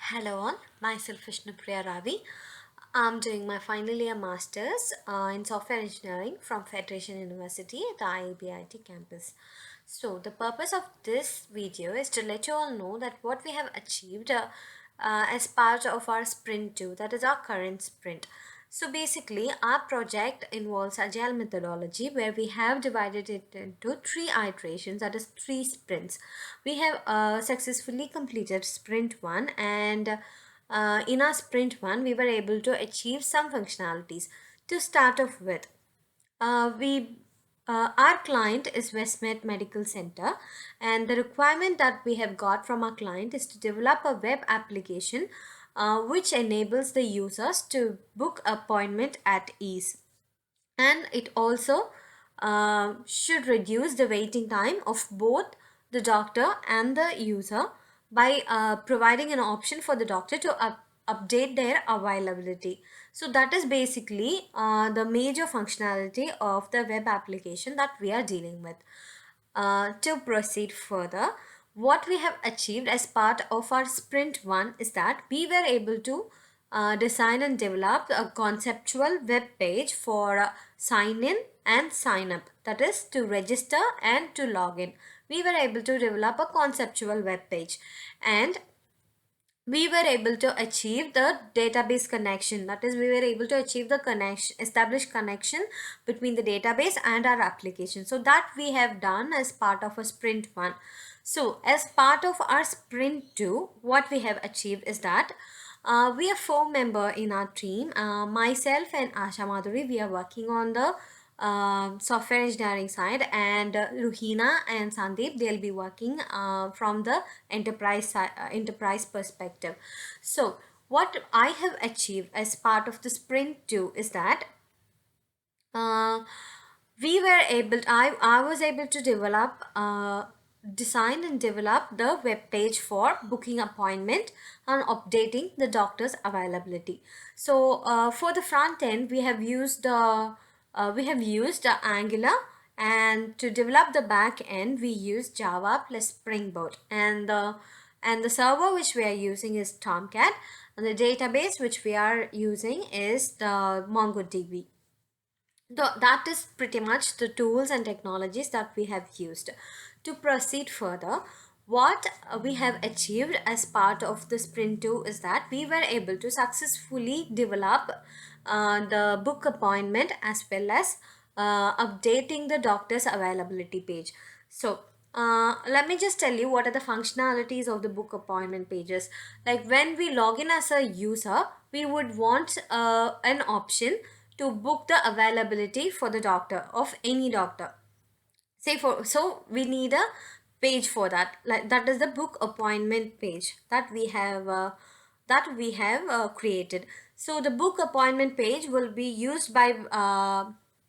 Hello all, myself Vishnupriya Ravi. I'm doing my final year masters in software engineering from Federation University at the IEBIT campus. So the purpose of this video is to let you all know that what we have achieved as part of our sprint 2, that is our current sprint. So basically, our project involves agile methodology where we have divided it into three iterations, that is three sprints. We have successfully completed sprint 1, and in our sprint 1 we were able to achieve some functionalities. To start off with, we our client is Westmed Medical Center, and the requirement that we have got from our client is to develop a web application which enables the users to book appointment at ease, and it also should reduce the waiting time of both the doctor and the user by providing an option for the doctor to update their availability. So that is basically the major functionality of the web application that we are dealing with. To proceed further, what we have achieved as part of our sprint 1 is that we were able to design and develop a conceptual web page for sign in and sign up, that is to register and to log in. We were able to develop a conceptual web page, and we were able to achieve the database connection, that is we were able to achieve the connection, establish connection between the database and our application. So that we have done as part of a sprint 1. So as part of our sprint 2, what we have achieved is that we are 4 members in our team. Myself and Asha Madhuri, we are working on the software engineering side, and Ruhina and Sandeep, they'll be working from the enterprise perspective. So what I have achieved as part of the sprint 2 is that uh, we were able to, I was able to develop design and develop the web page for booking appointment and updating the doctor's availability. So for the front end we have used the Angular, and to develop the back end we use Java plus Spring Boot, and the server which we are using is Tomcat, and the database which we are using is the MongoDB. That is pretty much the tools and technologies that we have used. To proceed further, what we have achieved as part of the sprint 2 is that we were able to successfully develop the book appointment as well as updating the doctor's availability page. So let me just tell you what are the functionalities of the book appointment pages. Like when we log in as a user, we would want an option to book the availability for the doctor, of any doctor. Say for, so we need a page for that, like that is the book appointment page that we have created. So the book appointment page will be used by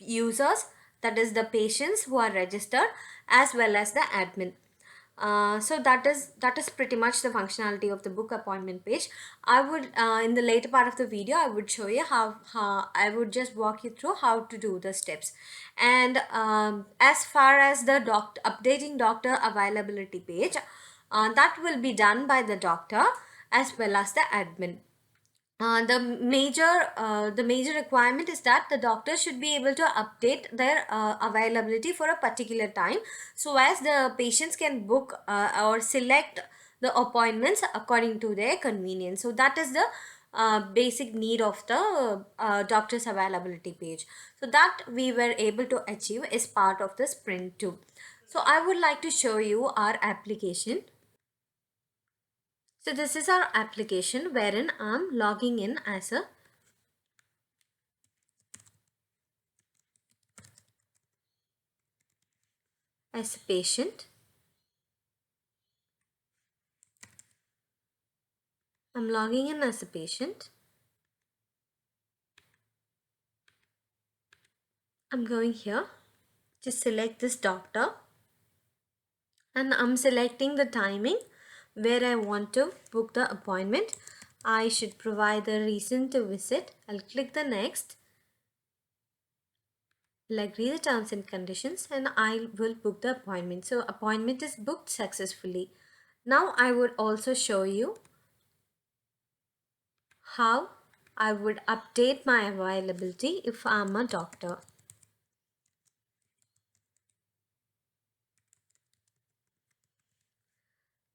users, that is the patients who are registered, as well as the admin. So that is pretty much the functionality of the book appointment page. I would in the later part of the video I would show you how I would just walk you through how to do the steps. And as far as the updating doctor availability page, that will be done by the doctor as well as the admin. The major requirement is that the doctor should be able to update their availability for a particular time, so as the patients can book or select the appointments according to their convenience. So that is the basic need of the doctor's availability page. So that we were able to achieve as part of the sprint 2. So I would like to show you our application. So this is our application wherein I'm logging in as a patient. I'm logging in as a patient. I'm going here to select this doctor, and I'm selecting the timing where I want to book the appointment. I should provide the reason to visit. I'll click the next. I'll agree the terms and conditions, and I will book the appointment. So appointment is booked successfully. Now I would also show you how I would update my availability if I'm a doctor.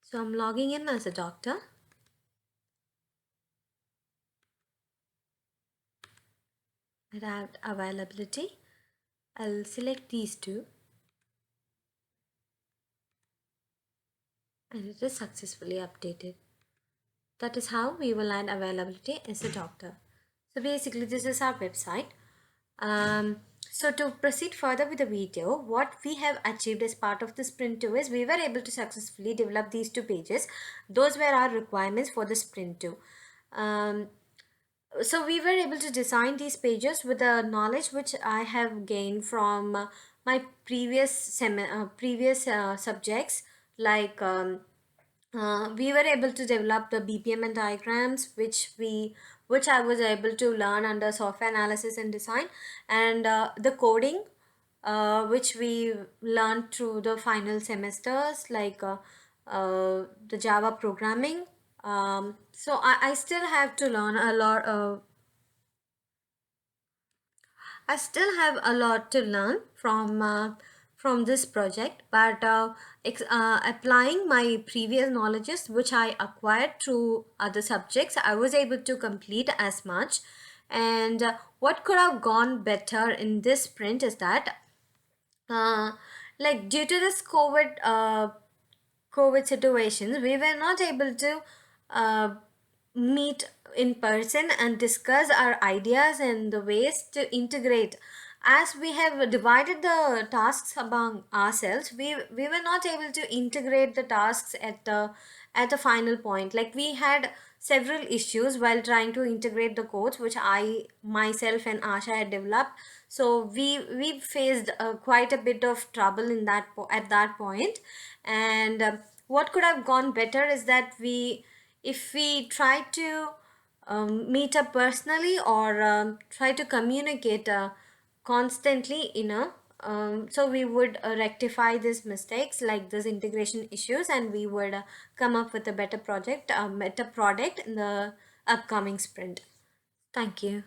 So I'm logging in as a doctor. I have availability. I'll select these two and it is successfully updated. That is how we will add availability as a doctor. So basically this is our website. So to proceed further with the video, what we have achieved as part of the sprint 2 is we were able to successfully develop these two pages. Those were our requirements for the sprint 2. So we were able to design these pages with the knowledge which I have gained from my previous subjects, like we were able to develop the BPM and diagrams which I was able to learn under software analysis and design, and the coding which we learned through the final semesters, like the Java programming. So I still have to learn a lot. I still have a lot to learn from this project, but applying my previous knowledges which I acquired through other subjects, I was able to complete as much. And what could have gone better in this sprint is that, uh, like due to this COVID situations, we were not able to uh, meet in person and discuss our ideas and the ways to integrate. As we have divided the tasks among ourselves, we were not able to integrate the tasks at the final point. Like we had several issues while trying to integrate the codes, which I myself and Asha had developed. So we faced quite a bit of trouble in at that point. And what could have gone better is that if we try to meet up personally, or try to communicate constantly, so we would rectify these mistakes, like these integration issues, and we would come up with a better product in the upcoming sprint. Thank you.